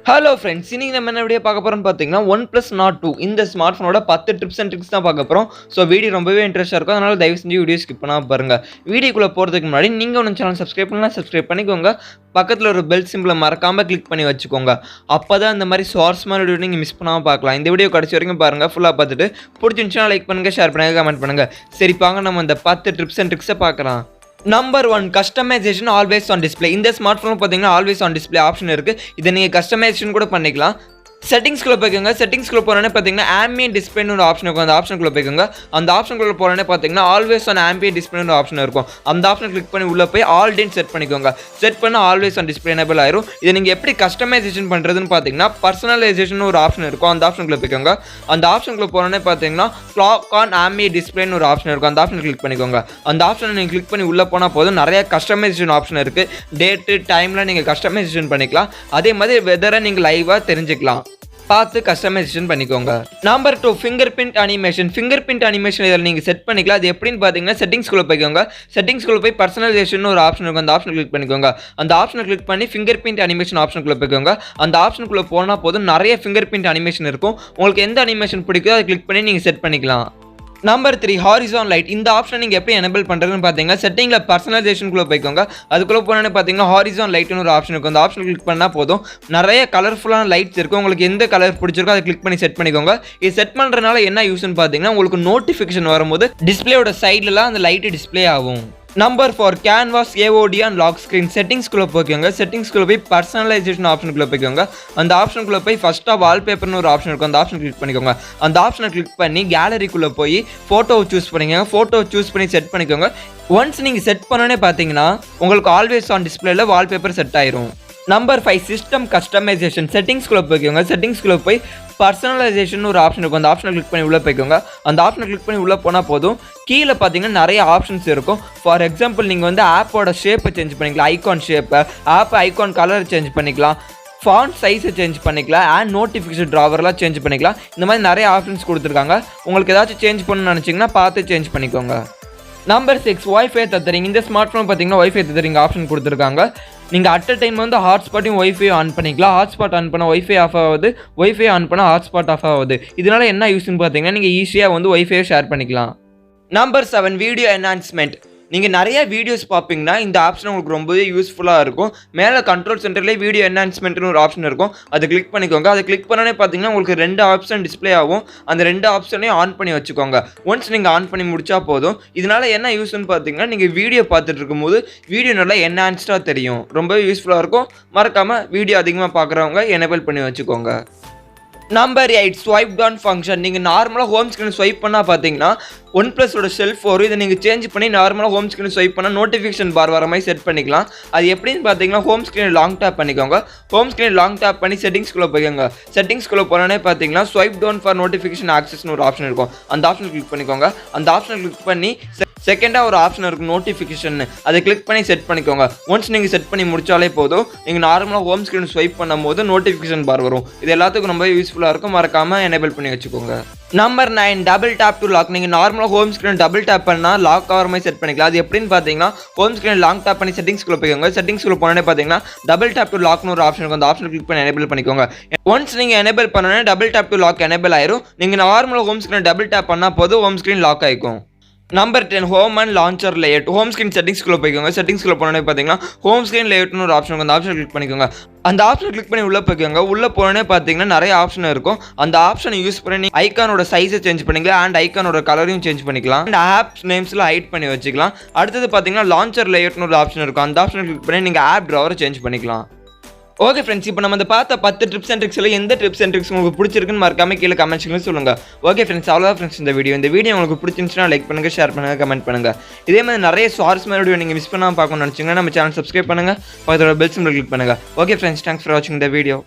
Hello friends, இன்னைக்கு நம்ம என்ன வீடியோ பார்க்க போகிறோம்னு பார்த்தீங்கன்னா OnePlus Nord 2 இந்த ஸ்மார்ட் ஃபோனோட 10 டிப்ஸ் அண்ட் ட்ரிக்ஸ் தான் பார்க்க போகிறோம். ஸோ வீடியோ ரொம்பவே இன்ட்ரெஸ்ட்டாக இருக்கும். அதனால் தயவு செஞ்சு வீடியோ ஸ்கிப் பண்ணாமல் பாருங்கள். வீடியோக்குள்ளே போகிறதுக்கு முன்னாடி நீங்கள் ஒன்று சேனல் சப்ஸ்கிரைப் பண்ணலாம், சப்ஸ்கிரைப் பண்ணிக்கோங்க. பக்கத்தில் ஒரு பெல் சிம்பிளை மறக்காமல் கிளிக் பண்ணி வச்சுக்கோங்க. அப்போ தான் இந்த மாதிரி சுவாரஸ்யமான வீடியோ நீங்கள் மிஸ் பண்ணாமல் பார்க்கலாம். இந்த வீடியோ கடைசி வரைக்கும் பாருங்கள், ஃபுல்லாக பார்த்துட்டு பிடிச்சிருந்துச்சுன்னா லைக் பண்ணுங்கள், ஷேர் பண்ணுங்கள், கமெண்ட் பண்ணுங்கள். சரி வாங்க நம்ம இந்த 10 டிப்ஸ் அண்ட் ட்ரிக்ஸை பார்க்கலாம். Number 1, customisation always on display. இந்த ஸ்மார்ட் ஃபோன் பார்த்தீங்கன்னா ஆல்வேஸ் ஆன் டிஸ்பிளே ஆப்ஷன் இருக்குது. இதை நீங்கள் கஸ்டமைசேஷன் கூட பண்ணிக்கலாம். செட்டிங்ஸ்குள்ளே போய்க்கோங்க. செட்டிங்ஸ்குள்ளே போகிறோன்னே பார்த்தீங்கன்னா ஆம்பியன்ட் டிஸ்பிளேன்னு ஒரு ஆப்ஷன் இருக்கும். அந்த ஆப்ஷனுக்குள்ளே போய்க்கோங்க. அந்த ஆப்ஷனுக்குள்ளே போகிறோன்னே பார்த்தீங்கன்னா ஆல்வேஸ் ஆன் ஆம்பியன்ட் டிஸ்பிளேன்னு ஒரு ஆப்ஷன் இருக்கும். அந்த ஆப்ஷன் கிளிக் பண்ணி உள்ளே போய் ஆல் டேன்னு செட் பண்ணிக்கோங்க. செட் பண்ண ஆல்வேஸ் ஆன் டிஸ்பிளே எனேபிள் ஆயிரும். இதை நீங்கள் எப்படி கஸ்டமைசேஷன் பண்ணுறதுன்னு பார்த்தீங்கன்னா பர்சனலைசேஷன் ஒரு ஆப்ஷன் இருக்கும். அந்த ஆப்ஷனுக்குள்ளே போய்க்கோங்க. அந்த ஆப்ஷனுக்குள்ளே போகிறோன்னே பார்த்தீங்கன்னா கிளாக் ஆன் ஆம்பியன்ட் டிஸ்பிளேன்னு ஒரு ஆப்ஷன் இருக்கும். அந்த ஆப்ஷன் கிளிக் பண்ணிக்கோங்க. அந்த ஆப்ஷனை நீங்கள் கிளிக் பண்ணி உள்ளே போனால் போதும், நிறைய கஸ்டமைசேஷன் ஆப்ஷன் இருக்குது. டேட்டு டைமில் நீங்கள் கஸ்டமைசேஷன் பண்ணிக்கலாம். அதே மாதிரி வெதரை நீங்கள் லைவாக தெரிஞ்சுக்கலாம். பார்த்து கஸ்டமைசேஷன் பண்ணிக்கோங்க. Number 2, finger print animation. Finger print animation இதில் நீங்கள் செட் பண்ணிக்கலாம். அது எப்படின்னு பார்த்தீங்கன்னா செட்டிங்ஸ்குள்ளே போய்க்கோங்க. செட்டிங்ஸ்குள்ளே போய் பர்சனலைசேஷன் ஒரு ஆப்ஷன் இருக்கும். அந்த ஆப்ஷன் கிளிக் பண்ணிக்கோங்க. அந்த ஆப்ஷனை கிளிக் பண்ணி ஃபிங்கர் பிரிண்ட் அனிமேஷன் ஆப்ஷனுக்குள்ளே போய்க்கோங்க. அந்த ஆப்ஷனுக்குள்ளே போனால் போதும், நிறைய ஃபிங்கர் பிரிண்ட் அனிமேஷன் இருக்கும். உங்களுக்கு எந்த அனிமேஷன் பிடிக்குதோ அதை கிளிக் பண்ணி நீங்கள் செட் பண்ணிக்கலாம். Number 3, horizon light. இந்த ஆப்ஷன் நீங்கள் எப்படி எனேபிள் பண்ணுறதுன்னு பார்த்தீங்கன்னா செட்டிங்கில் பர்சனலைசேஷனுக்குள்ளே போய்க்கோங்க. அதுக்குள்ளே போனோன்னு பார்த்தீங்கன்னா ஹாரிசான் லைட்னு ஒரு ஆப்ஷன் இருக்கும். அந்த ஆப்ஷன் கிளிக் பண்ணால் போதும், நிறைய கலர்ஃபுல்லான லைட்ஸ் இருக்கும். உங்களுக்கு எந்த கலர் பிடிச்சிருக்கோ அதை கிளிக் பண்ணி செட் பண்ணிக்கோங்க. இது செட் பண்ணுறதுனால என்ன யூஸ்ன்னு பார்த்தீங்கன்னா உங்களுக்கு நோட்டிஃபிகேஷன் வரும்போது டிஸ்பிளேயோட சைட்லலாம் அந்த லைட்டு டிஸ்பிளே ஆகும். Number 4, canvas AOD and lock screen. செட்டிங்ஸ்குள்ளே போய்க்கோங்க. செட்டிங்ஸ்குள்ளே போய் பர்சனலைசேஷன் ஆப்ஷனுக்குள்ளே போய்க்கோங்க. அந்த ஆப்ஷனுக்குள்ளே போய் ஃபஸ்ட்டாக வால்பேப்பர்னு ஒரு ஆப்ஷன் இருக்கும். அந்த ஆப்ஷன் கிளிக் பண்ணிக்கோங்க. அந்த ஆப்ஷனை கிளிக் பண்ணி கேலரிக்குள்ளே போய் ஃபோட்டோவை சூஸ் பண்ணிக்கோங்க. ஃபோட்டோவை சூஸ் பண்ணி செட் பண்ணிக்கோங்க. ஒன்ஸ் நீங்கள் செட் பண்ணோன்னே பார்த்தீங்கன்னா உங்களுக்கு ஆல்வேஸ் ஆன் டிஸ்பிளேல வால்பேப்பர் செட் ஆயிரும். Number 5, system customisation. செட்டிங்ஸ்குள்ளே போய்க்கோங்க. செட்டிங்ஸ்குள்ளே போய் பர்சனலைசேஷன் ஒரு ஆப்ஷன் இருக்கும். அந்த ஆப்ஷனை கிளிக் பண்ணி உள்ளே போய்க்கோங்க. அந்த ஆப்ஷனை கிளிக் பண்ணி உள்ளே போனால் போதும், கீழே பார்த்தீங்கன்னா நிறைய ஆப்ஷன்ஸ் இருக்கும். ஃபார் எக்ஸாம்பிள் நீங்கள் வந்து ஆப்போட ஷேப்பை சேஞ்ச் பண்ணிக்கலாம், ஐகான் ஷேப்பை, ஆப் ஐகான் கலர் சேஞ்ச் பண்ணிக்கலாம், ஃபாண்ட் சைஸை சேஞ்ச் பண்ணிக்கலாம், அண்ட் நோட்டிஃபிகேஷன் ட்ராவர்லாம் சேஞ்ச் பண்ணிக்கலாம். இந்த மாதிரி நிறைய ஆப்ஷன்ஸ் கொடுத்துருக்காங்க. உங்களுக்கு ஏதாச்சும் சேஞ்ச் பண்ணணும்னு நினச்சிங்கன்னா பார்த்து சேஞ்ச் பண்ணிக்கோங்க. Number 6, wifi tethering. இந்த ஸ்மார்ட் ஃபோன் பார்த்தீங்கன்னா வைஃபை தத்தரிங் ஆப்ஷன் கொடுத்துருக்காங்க. நீங்கள் அட் அ டைம் வந்து ஹாட்ஸ்பாட்டையும் வைஃபை ஆன் பண்ணிக்கலாம். ஹாட்ஸ்பாட் ஆன் பண்ணால் வைஃபை ஆஃப் ஆகுது, வைஃபை ஆன் பண்ணால் ஹாட்ஸ்பாட் ஆஃப் ஆகுது. இதனால் என்ன யூஸ்ன்னு பார்த்தீங்கன்னா நீங்கள் ஈஸியாக வந்து வைஃபையை ஷேர் பண்ணிக்கலாம். Number 7, video enhancement. நீங்கள் நிறைய வீடியோஸ் பார்ப்பீங்கன்னா இந்த ஆப்ஷன் உங்களுக்கு ரொம்பவே யூஸ்ஃபுல்லாக இருக்கும். மேலே கண்ட்ரோல் சென்டர்லேயே வீடியோ என்ஹான்ஸ்மெண்ட்னு ஒரு ஆப்ஷன் இருக்கும். அதை கிளிக் பண்ணிக்கோங்க. அதை கிளிக் பண்ணோன்னே பார்த்தீங்கன்னா உங்களுக்கு 2 ஆப்ஷன் டிஸ்பிளே ஆகும். அந்த 2 ஆப்ஷனையும் ஆன் பண்ணி வச்சுக்கோங்க. ஒன்ஸ் நீங்கள் ஆன் பண்ணி முடிச்சா போதும். இதனால் என்ன யூஸ்ன்னு பார்த்தீங்கன்னா நீங்கள் வீடியோ பார்த்துட்டு இருக்கும்போது வீடியோ நல்லா என்ஹான்ஸ்டாக தெரியும். ரொம்பவே யூஸ்ஃபுல்லாக இருக்கும். மறக்காமல் வீடியோ அதிகமாக பார்க்குறவங்க எனேபிள் பண்ணி வச்சுக்கோங்க. Number 8, swipe down function. நீங்கள் நார்மலாக ஹோம் ஸ்க்ரீன் ஸ்வைப் பண்ணால் பார்த்தீங்கன்னா OnePlusோட செல்ஃப் வரும். இதை நீங்கள் சேஞ்ச் பண்ணி நார்மலாக ஹோம் ஸ்க்ரீன் ஸ்வைப் பண்ணால் நோட்டிஃபிகேஷன் பார் வர மாதிரி செட் பண்ணிக்கலாம். அது எப்படின்னு பார்த்தீங்கன்னா ஹோம் ஸ்க்ரீன் லாங் டேப் பண்ணிக்கோங்க. ஹோம் ஸ்க்ரீன் லாங் டேப் பண்ணி செட்டிங்ஸ்குள்ளே போய்க்கோங்க. செட்டிங்ஸ்குள்ளே போனோன்னே பார்த்தீங்கன்னா ஸ்வைப் டவுன் ஃபார் நோட்டிஃபிகேஷன் ஆக்சஸ்னு ஒரு ஆப்ஷன் இருக்கும். அந்த ஆப்ஷன் கிளிக் பண்ணிக்கோங்க. அந்த ஆப்ஷனை கிளிக் பண்ணி செகண்டாக ஒரு ஆப்ஷன் இருக்கும் நோட்டிஃபிகேஷன், அதை கிளிக் பண்ணி செட் பண்ணிக்கோங்க. ஒன்ஸ் நீங்கள் செட் பண்ணி முடிச்சாலே போதும், நீங்கள் நார்மலாக ஹோம் ஸ்க்ரீன் ஸ்வைப் பண்ணும்போது நோட்டிஃபிகேஷன் பார் வரும். இது எல்லாத்துக்கும் ரொம்ப யூஸ்ஃபுல்லாக இருக்கும். மறக்காமல் எனேபிள் பண்ணி வச்சுக்கோங்க. Number 9, double tap to lock. நீங்கள் நார்மலாக ஹோம் ஸ்க்ரீன் டபுள் டேப் பண்ணால் லாக் ஆகிற மாதிரி செட் பண்ணிக்கலாம். அது எப்படின்னு பார்த்தீங்கன்னா ஹோம் ஸ்க்ரீன் லாங் டேப் பண்ணி செட்டிங்ஸ்குள்ளே போய்க்கோங்க. செட்டிங்ஸ்குள்ளே போனோன்னே பார்த்தீங்கன்னா டபுள் டேப் டு லாக்னு ஒரு ஆப்ஷன் இருக்கும். அந்த ஆப்ஷன் கிளிக் பண்ணி எனேபிள் பண்ணிக்கோங்க. ஒன்ஸ் நீங்கள் எனேபிள் பண்ணோன்னே double tap to lock enable ஆயிரும். நீங்கள் நார்மலாக ஹோம் ஸ்க்ரீன் டபுள் டேப் பண்ணால் போதும், ஹோம் ஸ்க்ரீன் லாக் ஆகிக்கும். Number 10, home and launcher layout. Home screen செட்டிங்ஸ்குள்ளே போய்க்கோங்க. செட்டிங்ஸ்குள்ளே போனோன்னே பார்த்தீங்கன்னா ஹோம் ஸ்க்ரீன் லேஅவுட்னு ஒரு ஆப்ஷன் இருக்கும். அந்த ஆப்ஷன் கிளிக் பண்ணிக்கோங்க. அந்த ஆப்ஷன் கிளிக் பண்ணி உள்ளே போய்க்கோங்க. உள்ளே போனோன்னே பார்த்தீங்கன்னா நிறைய ஆப்ஷன் இருக்கும். அந்த ஆப்ஷனை யூஸ் பண்ணி ஐக்கானோட சைஸை சேஞ்ச் பண்ணிக்கலாம், அண்ட் ஐக்கானோட கலரையும் சேஞ்ச் பண்ணிக்கலாம், அண்ட் ஆப் நேம்ஸ்லாம் ஹைட் பண்ணி வச்சுக்கலாம். அடுத்தது பார்த்தீங்கன்னா லான்ச்சர் லேஅவுட்னு ஒரு ஆப்ஷன் இருக்கும். அந்த ஆப்ஷனை கிளிக் பண்ணி நீங்கள் ஆப் ட்ராவரை சேஞ்ச் பண்ணிக்கலாம். ஓகே ஃப்ரெண்ட்ஸ், இப்போ நம்ம பார்த்த 10 டிப்ஸ் அண்ட் ட்ரிக்ஸில் எந்த டிப்ஸ் அண்ட் ட்ரிக்ஸ் உங்களுக்கு பிடிச்சிருக்குன்னு மறக்காம கீழே கமெண்ட் செக்ஷனில் சொல்லுங்கள். ஓகே ஃப்ரெண்ட்ஸ், அவ்வளோதான் ஃப்ரெண்ட்ஸ் இந்த வீடியோ உங்களுக்கு பிடிச்சிருந்துச்சுன்னா லைக் பண்ணுங்கள், ஷேர் பண்ணுங்கள், கமெண்ட் பண்ணுங்கள். இதே மாதிரி நிறைய சுவாரஸ்யமான வீடியோ நீங்கள் மிஸ் பண்ணாமல் பார்க்கணும்னு நினச்சிங்கன்னா நம்ம சேனல் சப்ஸ்கிரைப் பண்ணுங்கள், பக்கத்தோட பெல் சிம்பல் கிளிக் பண்ணுங்கள். ஓகே ஃப்ரெண்ட்ஸ், தேங்க்ஸ் ஃபார் வாட்சிங் த வீடியோ.